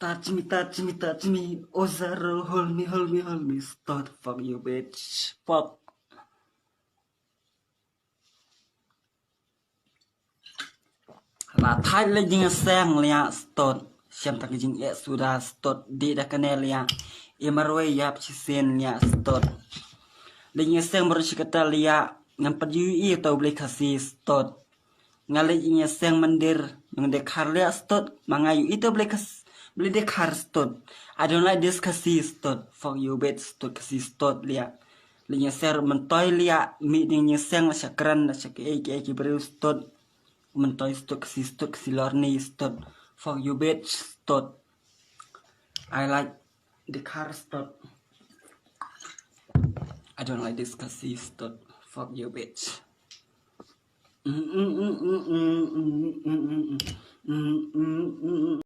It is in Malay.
Touch me, Ozaro, hold me, start, fuck you, bitch, fuck. Là thái lên những sang lia start, xem ta cái những sudah start di dah kenal lia, emarwe yap cisen lia start. Lên những sang bersikata lia, ngampat UI atau boleh kasih start. Ngalai những sang mandir, yang dekar lia start, mangayu itu boleh dekar start. I don't like this kasih start, fuck you bitch start kasih start lia. Lên những sang mentoy lia, meeting những sang masakran, masakki beri start. Mentoy stok si lorni stot. Fuck you bitch stot. I like the car stot. I don't like this kasi stot. Fuck you bitch.